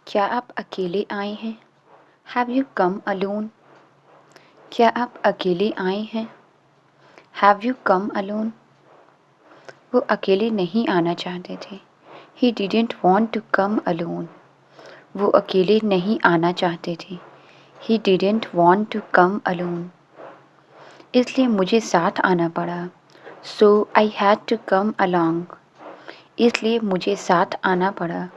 क्या आप अकेले आए हैं? Have you come alone? क्या आप अकेले आए हैं? Have you come alone? वो अकेले नहीं आना चाहते थे। He didn't want to come alone. वो अकेले नहीं आना चाहते थे। He didn't want to come alone. इसलिए मुझे साथ आना पड़ा। So I had to come along. इसलिए मुझे साथ आना पड़ा।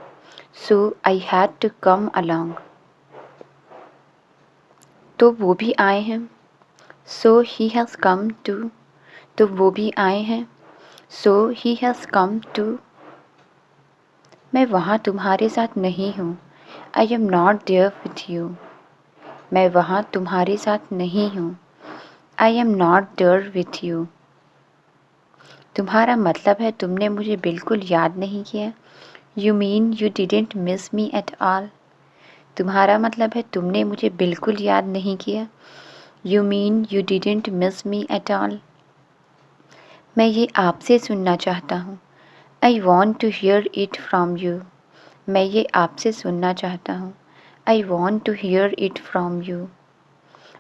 So I had to come along. तो वो भी आए हैं। So he has come to. तो वो भी आए हैं। So he has come to. मैं वहाँ तुम्हारे साथ नहीं हूँ। I am not there with you. मैं वहाँ तुम्हारे साथ नहीं हूँ। I am not there with you. तुम्हारा मतलब है तुमने मुझे बिल्कुल याद नहीं किया। You mean you didn't miss me at all. तुम्हारा मतलब है तुमने मुझे बिल्कुल याद नहीं किया। You mean you didn't miss me at all. मैं ये आपसे सुनना चाहता हूँ। I want to hear it from you. मैं ये आपसे सुनना चाहता हूँ। I want to hear it from you.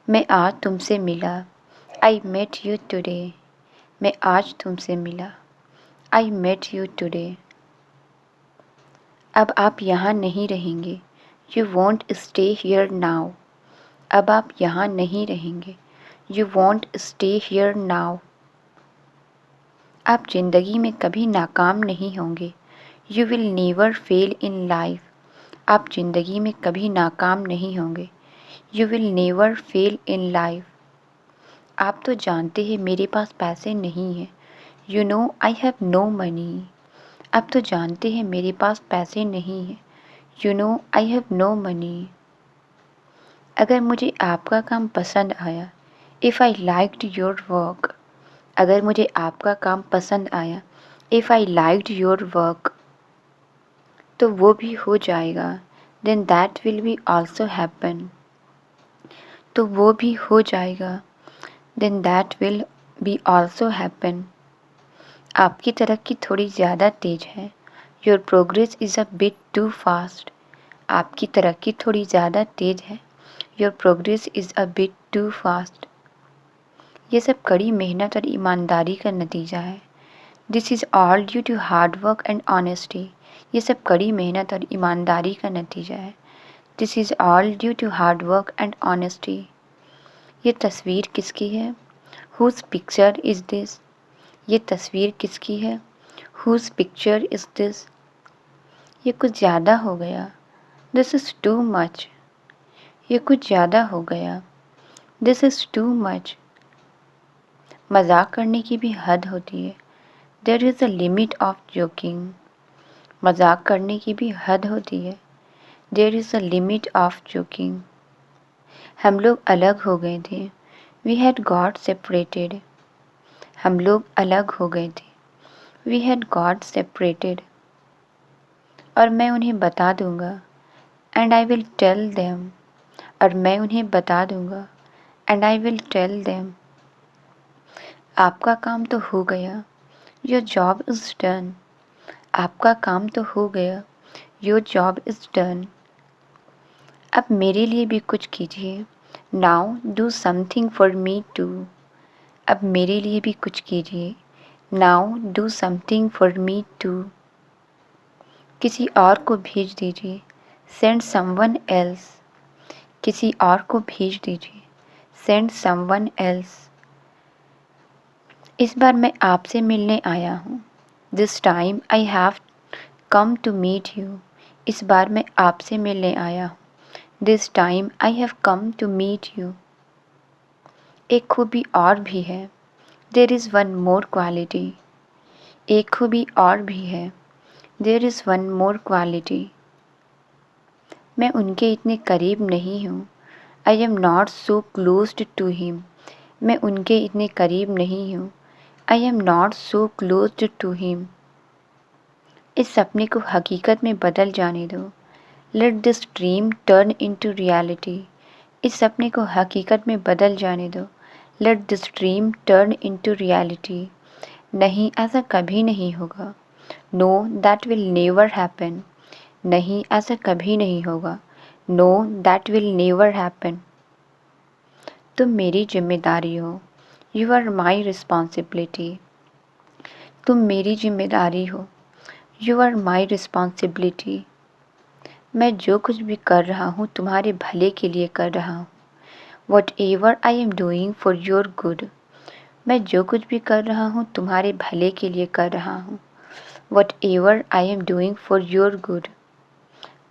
मैं आज तुमसे मिला। I met you today. मैं आज तुमसे मिला। I met you today. अब आप यहाँ नहीं रहेंगे। You won't stay here now. अब आप यहाँ नहीं रहेंगे। You won't stay here now. आप ज़िंदगी में कभी नाकाम नहीं होंगे। You will never fail in life. आप ज़िंदगी में कभी नाकाम नहीं होंगे। You will never fail in life. आप तो जानते हैं मेरे पास पैसे नहीं हैं। You know I have no money. आप तो जानते हैं मेरे पास पैसे नहीं हैं। You know I have no money. अगर मुझे आपका काम पसंद आया, if I liked your work. अगर मुझे आपका काम पसंद आया, if I liked your work, तो वो भी हो जाएगा। Then that will be also happen. तो वो भी हो जाएगा। Then that will be also happen. आपकी तरक्की थोड़ी ज़्यादा तेज़ है। Your progress is a bit too fast. आपकी तरक्की थोड़ी ज़्यादा तेज़ है। Your progress is a bit too fast. ये सब कड़ी मेहनत और ईमानदारी का नतीजा है। This is all due to hard work and honesty. ये सब कड़ी मेहनत और ईमानदारी का नतीजा है। This is all due to hard work and honesty. ये तस्वीर किसकी है? Whose picture is this. ये तस्वीर किसकी है? Whose picture is this. ये कुछ ज़्यादा हो गया। This is too much. ये कुछ ज़्यादा हो गया। This is too much. मजाक करने की भी हद होती है। There is a limit of joking. मजाक करने की भी हद होती है। There is a limit of joking. हम लोग अलग हो गए थे। We had got separated. हम लोग अलग हो गए थे। We had got separated. और मैं उन्हें बता दूंगा। And I will tell them. और मैं उन्हें बता दूंगा। And I will tell them. आपका काम तो हो गया। Your job is done. आपका काम तो हो गया। Your job is done. अब मेरे लिए भी कुछ कीजिए। Now do something for me too. अब मेरे लिए भी कुछ कीजिए। Now do something for me too. किसी और को भेज दीजिए। Send someone else. किसी और को भेज दीजिए। Send someone else. इस बार मैं आपसे मिलने आया हूँ। This time I have come to meet you. इस बार मैं आपसे मिलने आया हूँ। This time I have come to meet you. एक खूबी और भी है। There is one more quality. एक खूबी और भी है। There is one more quality. मैं उनके इतने करीब नहीं हूँ। I am not so closed to him. मैं उनके इतने करीब नहीं हूँ। I am not so closed to him. इस सपने को हकीकत में बदल जाने दो। Let this dream turn into reality. इस सपने को हकीकत में बदल जाने दो। Let this dream turn into reality. नहीं, ऐसा कभी नहीं होगा। No, that will never happen. नहीं, ऐसा कभी नहीं होगा। No, that will never happen. तुम मेरी जिम्मेदारी हो। You are my responsibility. तुम मेरी जिम्मेदारी हो। You are my responsibility. मैं जो कुछ भी कर रहा हूँ तुम्हारे भले के लिए कर रहा हूँ। What ever I am doing for your good. मैं जो कुछ भी कर रहा हूँ तुम्हारे भले के लिए कर रहा हूँ। What ever I am doing for your good.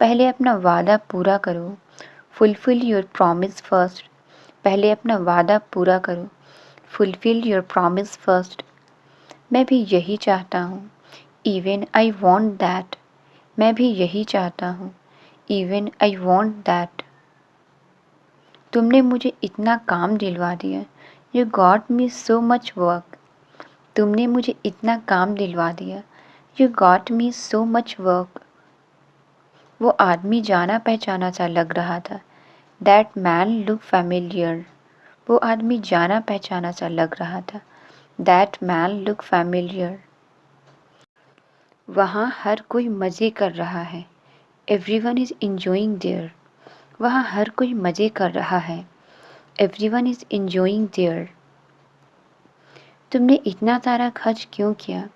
पहले अपना वादा पूरा करो। Fulfil your promise first. पहले अपना वादा पूरा करो। Fulfil your promise first. मैं भी यही चाहता हूँ। Even I want that. मैं भी यही चाहता हूँ। Even I want that. तुमने मुझे इतना काम दिलवा दिया। You got me so much work. तुमने मुझे इतना काम दिलवा दिया। You got me so much work. वो आदमी जाना पहचाना सा लग रहा था। That man look familiar. वो आदमी जाना पहचाना सा लग रहा था। That man look familiar. वहाँ हर कोई मज़े कर रहा है। Everyone is enjoying there. वहाँ हर कोई मज़े कर रहा है। Everyone is enjoying there. तुमने इतना सारा खर्च क्यों किया?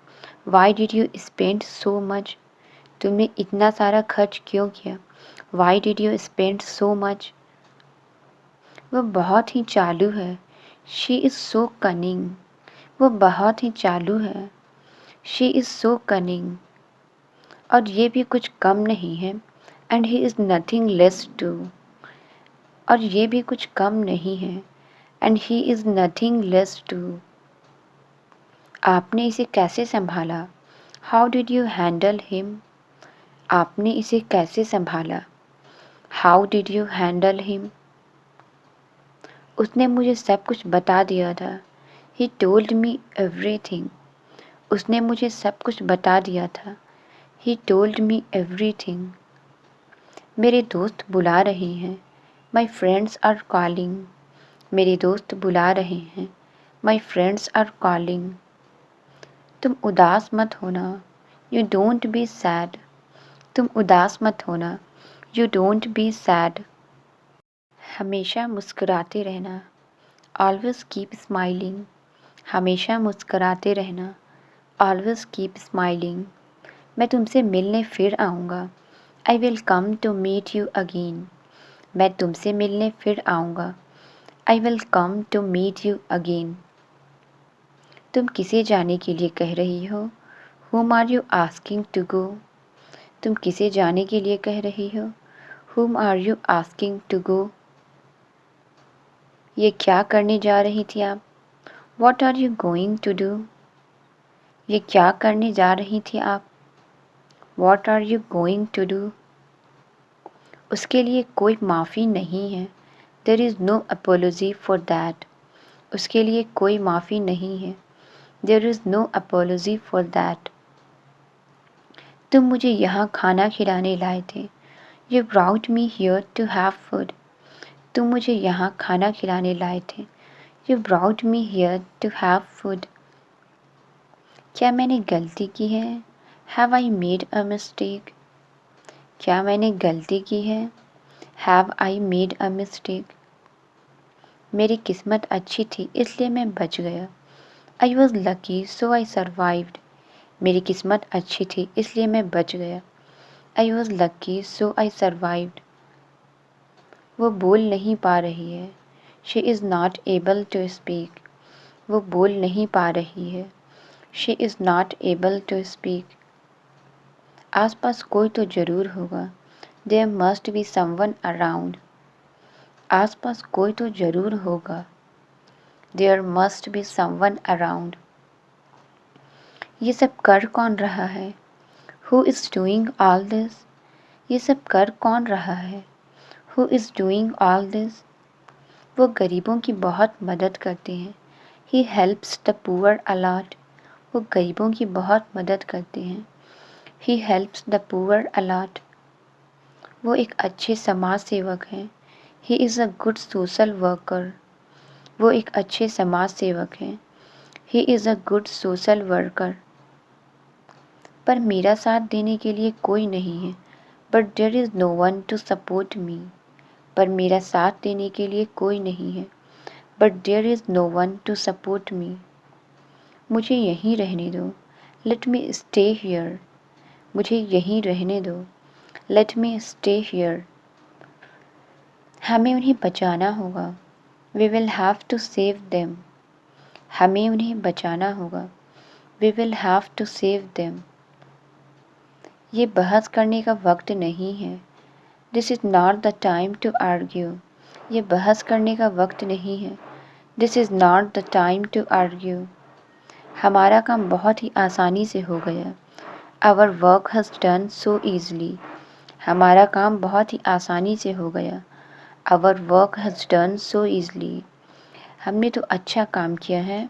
Why did you spend so much? तुमने इतना सारा खर्च क्यों किया? Why did you spend so much? वह बहुत ही चालू है। She is so cunning. वो बहुत ही चालू है। She is so cunning. और ये भी कुछ कम नहीं है। And he is nothing less too. और ये भी कुछ कम नहीं है। And he is nothing less too. आपने इसे कैसे संभाला? How did you handle him? आपने इसे कैसे संभाला? How did you handle him? उसने मुझे सब कुछ बता दिया था। He told me everything. उसने मुझे सब कुछ बता दिया था। He told me everything. मेरे दोस्त बुला रहे हैं। My friends are calling. मेरे दोस्त बुला रहे हैं। My friends are calling. तुम उदास मत होना। You don't be sad. तुम उदास मत होना। You don't be sad. हमेशा मुस्कुराते रहना। Always keep smiling. हमेशा मुस्कुराते रहना। Always keep smiling. मैं तुमसे मिलने फिर आऊँगा। I will come to meet you again. मैं तुमसे मिलने फिर आऊँगा। I will come to meet you again. तुम किसे जाने के लिए कह रही हो? Whom are you asking to go? तुम किसे जाने के लिए कह रही हो? Whom are you asking to go? ये क्या करने जा रही थी आप? What are you going to do? ये क्या करने जा रही थी आप? What are you going to do? उसके लिए कोई माफ़ी नहीं है। There is no apology for that. उसके लिए कोई माफ़ी नहीं है। There is no apology for that. तुम मुझे यहाँ खाना खिलाने लाए थे। You brought me here to have food. तुम मुझे यहाँ खाना खिलाने लाए थे। You brought me here to have food. क्या मैंने गलती की है? Have I made a mistake? क्या मैंने गलती की है? Have I made a mistake? मेरी किस्मत अच्छी थी इसलिए मैं बच गया। I was lucky so I survived. मेरी किस्मत अच्छी थी इसलिए मैं बच गया। I was lucky so I survived. वो बोल नहीं पा रही है। She is not able to speak. वो बोल नहीं पा रही है। She is not able to speak. आसपास कोई तो ज़रूर होगा। There must be someone around. आसपास कोई तो ज़रूर होगा। There must be someone around. ये सब कर कौन रहा है? Who is doing all this? ये सब कर कौन रहा है? Who is doing all this? वो गरीबों की बहुत मदद करते हैं। He helps the poor a lot. वो गरीबों की बहुत मदद करते हैं। He helps the poor a lot. वो एक अच्छे समाज सेवक हैं। He is a good social worker. वो एक अच्छे समाज सेवक हैं। He is a good social worker. पर मेरा साथ देने के लिए कोई नहीं है। But there is no one to support me, पर मेरा साथ देने के लिए कोई नहीं है। But there is no one to support me, मुझे यहीं रहने दो। लेट मी स्टे हियर, मुझे यहीं रहने दो। लेट मी स्टे हियर, हमें उन्हें बचाना होगा। We will have to save them, हमें उन्हें बचाना होगा। We will have to save them, ये बहस करने का वक्त नहीं है। This is not the time to argue, ये बहस करने का वक्त नहीं है। This is not the time to argue, हमारा काम बहुत ही आसानी से हो गया। Our work has done so easily, हमारा काम बहुत ही आसानी से हो गया। Our work has done so easily, हमने तो अच्छा काम किया है।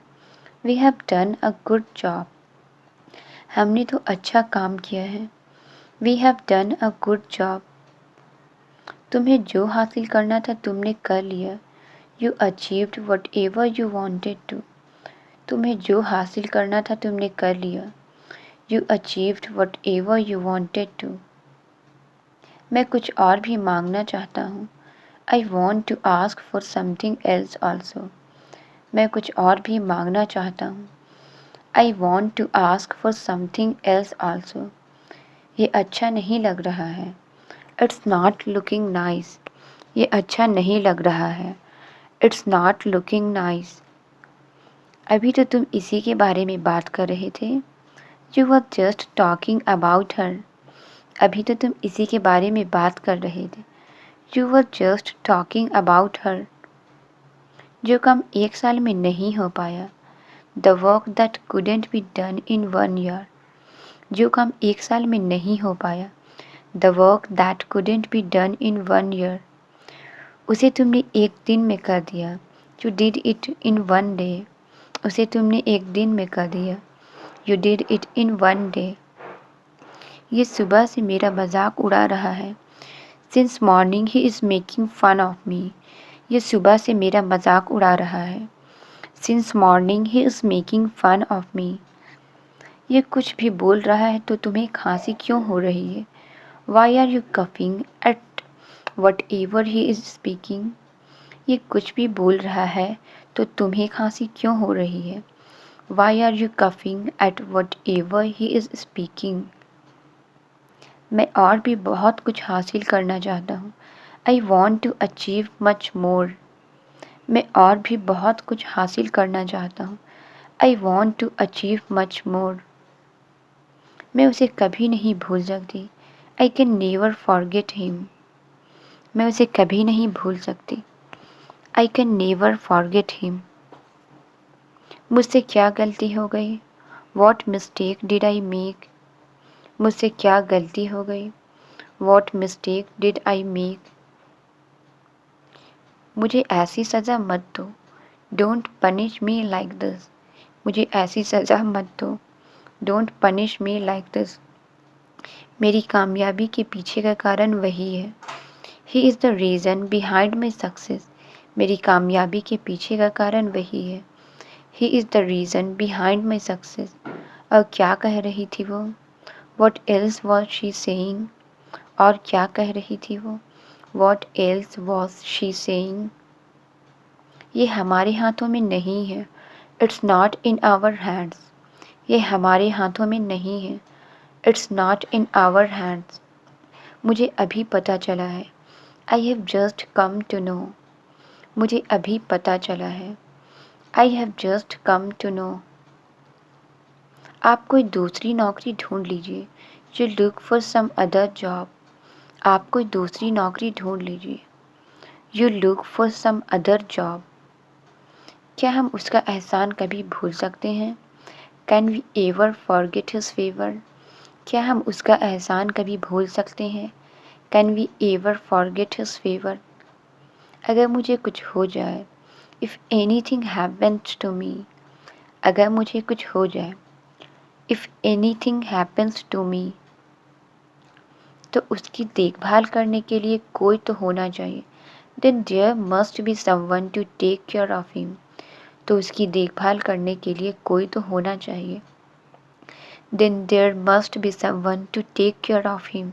We have done a good job, हमने तो अच्छा काम किया है। We have done a good job, तुम्हें जो हासिल करना था तुमने कर लिया। You achieved what ever you wanted to, तुम्हें जो हासिल करना था तुमने कर लिया। You achieved what ever you wanted to, मैं कुछ और भी मांगना चाहता हूँ। I want to ask for something else also, मैं कुछ और भी मांगना चाहता हूँ। I want to ask for something else also, ये अच्छा नहीं लग रहा है। इट्स नॉट लुकिंग नाइस, ये अच्छा नहीं लग रहा है। इट्स नॉट लुकिंग नाइस, अभी तो तुम इसी के बारे में बात कर रहे थे। You were just talking about her, अभी तो तुम इसी के बारे में बात कर रहे थे। You were just talking about her, जो काम एक साल में नहीं हो पाया। The work that couldn't be done in 1 year, जो काम एक साल में नहीं हो पाया। The work that couldn't be done in 1 year, उसे तुमने एक दिन में कर दिया। You did it in 1 day, उसे तुमने एक दिन में कर दिया। You did it in 1 day, ये सुबह से मेरा मजाक उड़ा रहा है। Since morning he is making fun of me, ये सुबह से मेरा मजाक उड़ा रहा है। Since morning he is making fun of me, ये कुछ भी बोल रहा है तो तुम्हें खांसी क्यों हो रही है। Why are you coughing at what ever he is speaking, ये कुछ भी बोल रहा है तो तुम्हें खांसी क्यों हो रही है। Why are you coughing at what ever he is speaking, मैं और भी बहुत कुछ हासिल करना चाहता हूँ। I want to achieve much more, मैं और भी बहुत कुछ हासिल करना चाहता हूँ। I want to achieve much more, मैं उसे कभी नहीं भूल सकती। I can never forget him, मैं उसे कभी नहीं भूल सकती। I can never forget him, मुझसे क्या गलती हो गई। What mistake did I make, मुझसे क्या गलती हो गई। What mistake did I make, मुझे ऐसी सज़ा मत दो। Don't punish me like this, मुझे ऐसी सज़ा मत दो। Don't punish me like this, मेरी कामयाबी के पीछे का कारण वही है। He is the reason behind my success, मेरी कामयाबी के पीछे का कारण वही है। He is the reason behind my success, और क्या कह रही थी वो। What else was she saying, और क्या कह रही थी वो। What else was she saying, ये हमारे हाथों में नहीं है। It's not in our hands, ये हमारे हाथों में नहीं है। It's not in our hands, मुझे अभी पता चला है। I have just come to know, मुझे अभी पता चला है। I have just come to know, आप कोई दूसरी नौकरी ढूंढ लीजिए। You look for some other job, आप कोई दूसरी नौकरी ढूंढ लीजिए। You look for some other job, क्या हम उसका एहसान कभी भूल सकते हैं। Can we ever forget his favour, क्या हम उसका एहसान कभी भूल सकते हैं। Can we ever forget his favour, अगर मुझे कुछ हो जाए। If anything happens to me, अगर मुझे कुछ हो जाए। If anything happens to me, तो उसकी देखभाल करने के लिए कोई तो होना चाहिए। Then there must be someone to take care of him, तो उसकी देखभाल करने के लिए कोई तो होना चाहिए। Then there must be someone to take care of him,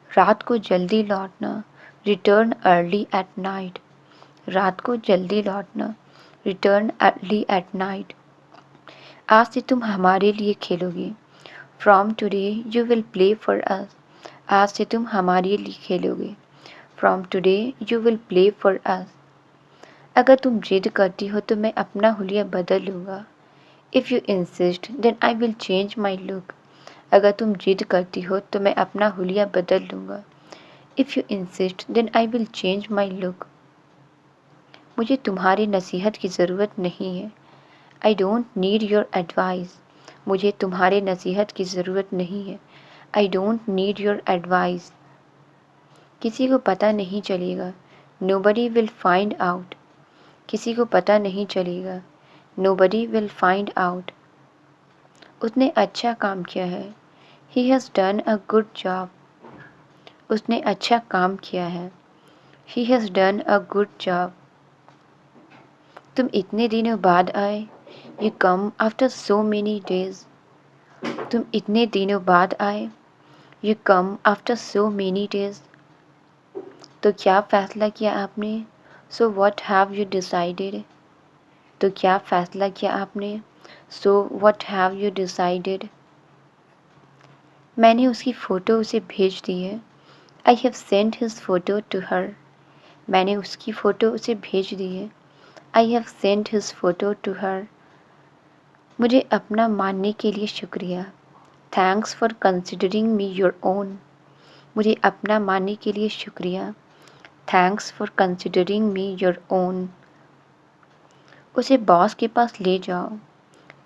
रात को जल्दी लौटना, रिटर्न अर्ली एट नाइट। रात को जल्दी लौटना, रिटर्न अर्ली एट नाइट। आज से तुम हमारे लिए खेलोगे, from today you will play for us. आज से तुम हमारे लिए खेलोगे, from today you will play for us. अगर तुम जिद करती हो तो मैं अपना हुलिया बदल लूँगा। If you insist then I will change my look. अगर तुम जिद करती हो तो मैं अपना हुलिया बदल लूँगा। If you insist then I will change my look. मुझे तुम्हारी नसीहत की ज़रूरत नहीं है। I don't need your advice. मुझे तुम्हारे नसीहत की ज़रूरत नहीं है। I don't need your advice. किसी को पता नहीं चलेगा, नोबडी विल फाइंड आउट। किसी को पता नहीं चलेगा, नोबडी विल फाइंड आउट। उसने अच्छा काम किया है, he has done a good job. उसने अच्छा काम किया है, he has done a good job. तुम इतने दिनों बाद आए, you come after so many days. तुम इतने दिनों बाद आए, you come after so many days. तो क्या फ़ैसला किया आपने, so what have you decided. तो क्या फ़ैसला किया आपने, so what have you decided. मैंने उसकी फ़ोटो उसे भेज दी है, I have sent his photo to her. मैंने उसकी फ़ोटो उसे भेज दी है, I have sent his photo to her. मुझे अपना मानने के लिए शुक्रिया, thanks for considering me your own. मुझे अपना मानने के लिए शुक्रिया, thanks for considering me your own. उसे बॉस के पास ले जाओ,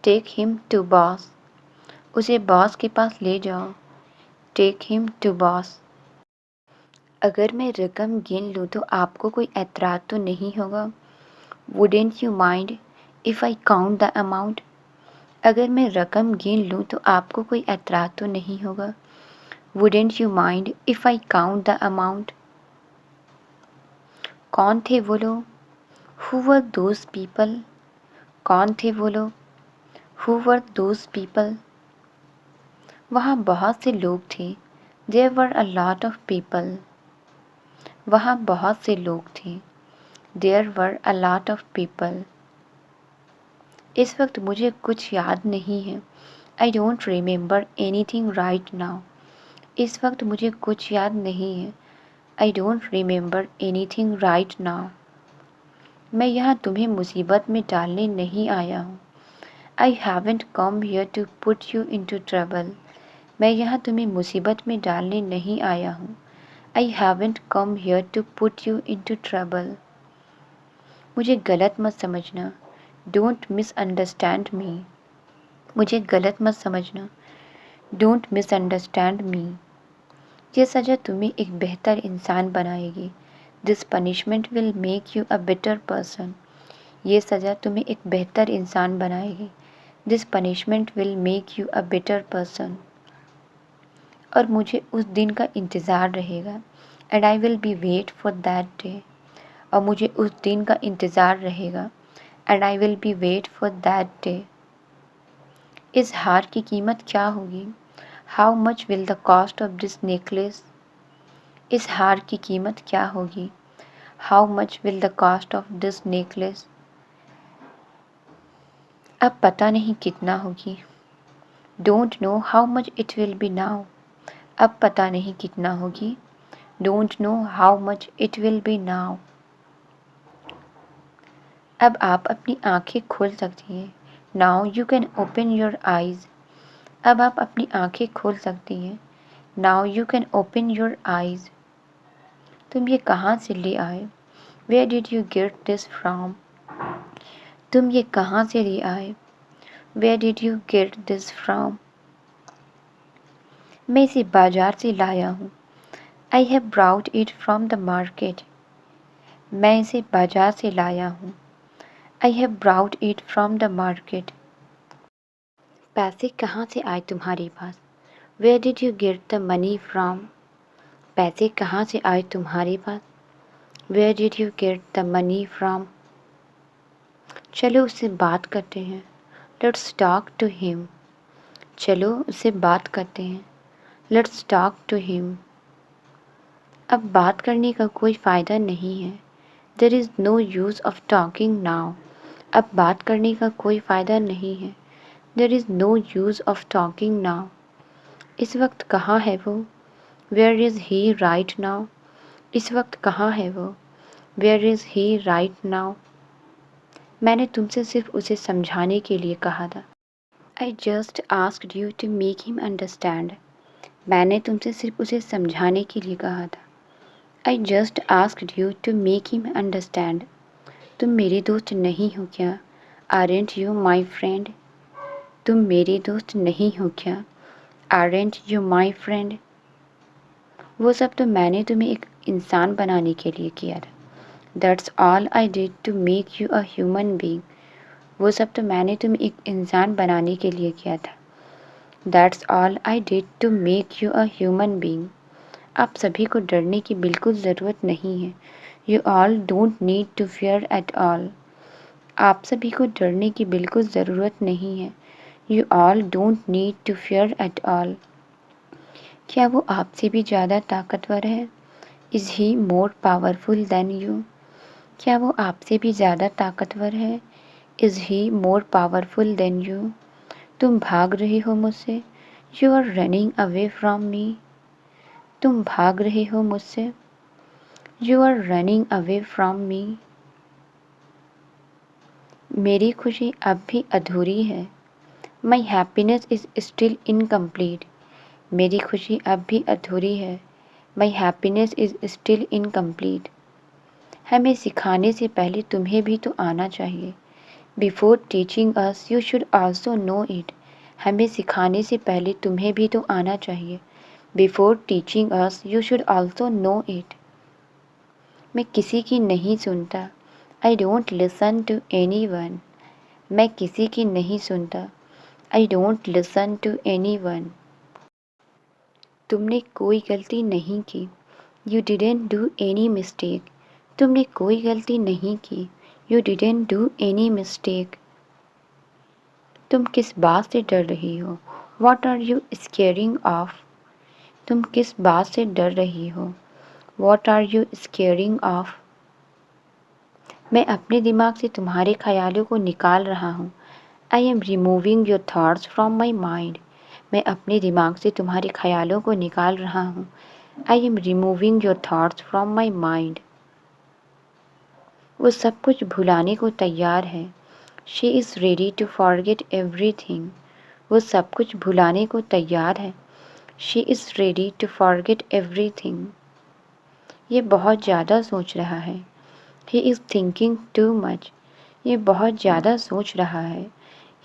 टेक हिम टू बॉस। उसे बॉस के पास ले जाओ, टेक हिम टू बॉस। अगर मैं रकम गिन लूँ तो आपको कोई एतराज़ तो नहीं होगा। Wouldn't you mind if I count the amount. अगर मैं रकम गिन लूँ तो आपको कोई एतराज़ तो नहीं होगा। Wouldn't you mind if I count the amount. कौन थे वो लोग, हु वर दोज पीपल। कौन थे वो लोग, हु वर दोज पीपल। वहाँ बहुत से लोग थे, there were a lot of people. वहाँ बहुत से लोग थे, there were a lot of people. इस वक्त मुझे कुछ याद नहीं है, I don't remember anything right now. इस वक्त मुझे कुछ याद नहीं है, I don't remember anything right now. मैं यहाँ तुम्हें मुसीबत में डालने नहीं आया हूँ, I haven't come here to put you into trouble. मैं यहाँ तुम्हें मुसीबत में डालने नहीं आया हूँ, I haven't come here to put you into trouble. मुझे गलत मत समझना, डोंट मिसअंडरस्टैंड मी। मुझे गलत मत समझना, डोंट मिसअंडरस्टैंड मी। ये सज़ा तुम्हें एक बेहतर इंसान बनाएगी, this punishment will make you a better person. ये सज़ा तुम्हें एक बेहतर इंसान बनाएगी, this punishment will make you a better person. और मुझे उस दिन का इंतज़ार रहेगा, and I will be wait for that day. और मुझे उस दिन का इंतज़ार रहेगा, and I will be wait for that day. इस हार की कीमत क्या होगी, how much will the cost of this necklace. इस हार की कीमत क्या होगी, how much will the cost of this necklace. अब पता नहीं कितना होगी, don't know how much it will be now. अब पता नहीं कितना होगी, don't know how much it will be now. अब आप अपनी आंखें खोल सकती हैं, now you can open your eyes. अब आप अपनी आंखें खोल सकती हैं, now you can open your eyes. तुम ये कहाँ से ले आए, where did you get this from. तुम ये कहाँ से ले आए, where did you get this from. मैं इसे बाजार से लाया हूँ, I have brought it from the market. मैं इसे बाजार से लाया हूँ, I have brought it from the market. पैसे कहाँ से आए तुम्हारे पास, where did you get the money from. पैसे कहाँ से आए तुम्हारे पास, where did you get the money from. चलो उससे बात करते हैं, लेट्स टॉक टू हिम। चलो उससे बात करते हैं, लेट्स टॉक टू हिम। अब बात करने का कोई फ़ायदा नहीं है। There is no use of talking now. अब बात करने का कोई फ़ायदा नहीं है। There is no use of talking now. इस वक्त कहाँ है वो? Where is he right now? इस वक्त कहाँ है वो? Where is he right now? मैंने तुमसे सिर्फ उसे समझाने के लिए कहा था। I just asked you to make him understand. मैंने तुमसे सिर्फ उसे समझाने के लिए कहा था। I just asked you to make him understand. तुम मेरी दोस्त नहीं हो क्या? Aren't you my friend? तुम मेरी दोस्त नहीं हो क्या? Aren't you my friend? वो सब तो मैंने तुम्हें एक इंसान बनाने के लिए किया था। That's all I did to make you a human being. वो सब तो मैंने तुम्हें एक इंसान बनाने के लिए किया था। That's all I did to make you a human being. आप सभी को डरने की बिल्कुल ज़रूरत नहीं है। You all don't need to fear at all. आप सभी को डरने की बिल्कुल ज़रूरत नहीं है। You all don't need to fear at all. क्या वो आपसे भी ज़्यादा ताकतवर है? Is he more powerful than you? क्या वो आपसे भी ज़्यादा ताकतवर है? Is he more powerful than you? तुम भाग रहे हो मुझसे? You are running away from me. तुम भाग रहे हो मुझसे? You are running away from me. मेरी खुशी अब भी अधूरी है। My happiness is still incomplete. मेरी खुशी अब भी अधूरी है। My happiness is still incomplete. हमें सिखाने से पहले तुम्हें भी तो आना चाहिए। Before teaching us you should also know it. हमें सिखाने से पहले तुम्हें भी तो आना चाहिए। Before teaching us you should also know it. मैं किसी की नहीं सुनता। I don't listen to anyone. मैं किसी की नहीं सुनता। I don't listen to anyone. तुमने कोई गलती नहीं की। You didn't do any mistake. तुमने कोई गलती नहीं की। You didn't do any mistake. तुम किस बात से डर रही हो? What are you scaring of? तुम किस बात से डर रही हो? What are you scaring of? मैं अपने दिमाग से तुम्हारे ख्यालों को निकाल रहा हूँ। I am removing your thoughts from my mind. मैं अपने दिमाग से तुम्हारे ख्यालों को निकाल रहा हूँ। I am removing your thoughts from my mind. वो सब कुछ भुलाने को तैयार है। She is ready to forget everything. वो सब कुछ भुलाने को तैयार है। She is ready to forget everything. ये बहुत ज़्यादा सोच रहा है। He is thinking too much. ये बहुत ज़्यादा सोच रहा है।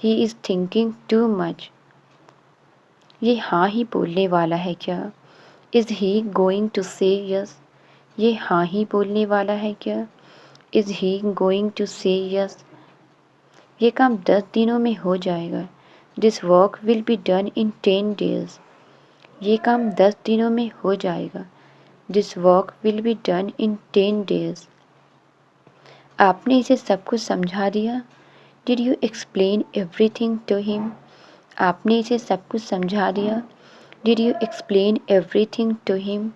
He is thinking too much. ये हाँ ही बोलने वाला है क्या? Is he going to say yes? ये हाँ ही बोलने वाला है क्या? Is he going to say yes? ये काम 10 दिनों में हो जाएगा। This work will be done in 10 days। ये काम 10 दिनों में हो जाएगा। This work will be done in 10 days। आपने इसे सब कुछ समझा दिया? Did you explain everything to him? आपने इसे सब कुछ समझा दिया? Did you explain everything to him?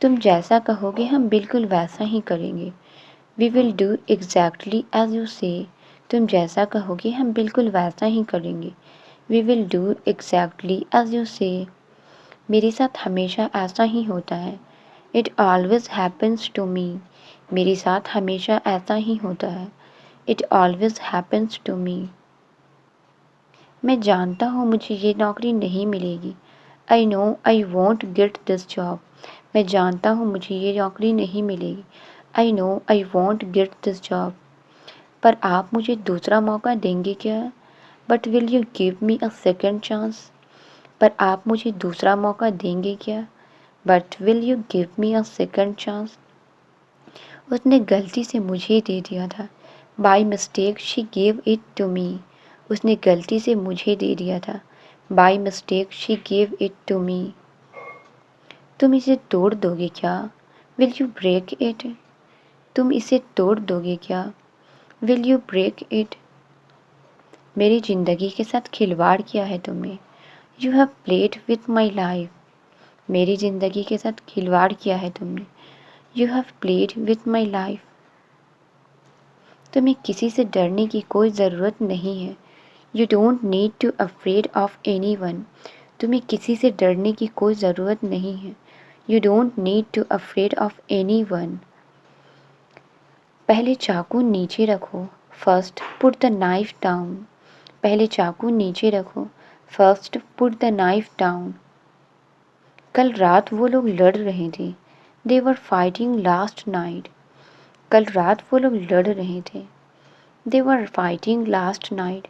तुम जैसा कहोगे हम बिल्कुल वैसा ही करेंगे। We will do exactly as you say. तुम जैसा कहोगे हम बिल्कुल वैसा ही करेंगे। We will do exactly as you say. मेरे साथ हमेशा ऐसा ही होता है। It always happens to me. मेरे साथ हमेशा ऐसा ही होता है। It always happens to me. मैं जानता हूँ मुझे ये नौकरी नहीं मिलेगी। I know I won't get this job. मैं जानता हूँ मुझे ये नौकरी नहीं मिलेगी। I know I won't get this job. पर आप मुझे दूसरा मौका देंगे क्या? But will you give me a second chance? पर आप मुझे दूसरा मौका देंगे क्या? But will you give me a second chance? उसने गलती से मुझे दे दिया था। By mistake she gave it to me. उसने गलती से मुझे दे दिया था। By mistake she gave it to me. तुम इसे तोड़ दोगे क्या? Will you break it? तुम इसे तोड़ दोगे क्या? Will you break it? मेरी ज़िंदगी के साथ खिलवाड़ किया है तुमने। You have played with my life. मेरी ज़िंदगी के साथ खिलवाड़ किया है तुमने। You have played with my life. तुम्हें किसी से डरने की कोई ज़रूरत नहीं है। You don't need to afraid of anyone. तुम्हें किसी से डरने की कोई ज़रूरत नहीं है। You don't need to afraid of any one. पहले चाकू नीचे रखो। First put the knife down. पहले चाकू नीचे रखो। First put the knife down. कल रात वो लोग लड़ रहे थे। दे वर फाइटिंग लास्ट नाइट। कल रात वो लोग लड़ रहे थे। दे वर फाइटिंग लास्ट नाइट।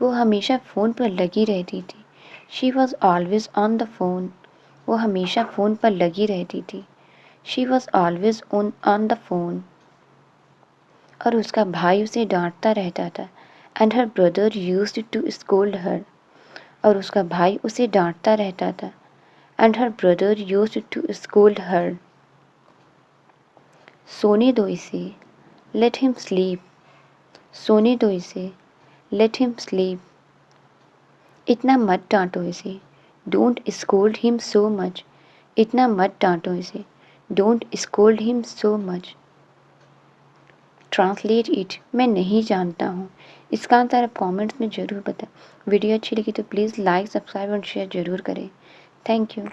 वो हमेशा फ़ोन पर लगी रहती थी। She was always on the phone. वो हमेशा फ़ोन पर लगी रहती थी। She was always on the phone. और उसका भाई उसे डांटता रहता था। And her brother used to scold her. और उसका भाई उसे डांटता रहता था। And her brother used to scold her. सोने दो इसे। Let him sleep. सोने दो इसे। Let him sleep. इतना मत डांटो इसे। Don't scold him so much. इतना मत डांटो इसे। Don't scold him so much. Translate it. मैं नहीं जानता हूँ। इसका आंसर आप कमेंट्स में ज़रूर बताएं। वीडियो अच्छी लगी तो प्लीज़ लाइक सब्सक्राइब और शेयर ज़रूर करें। Thank you.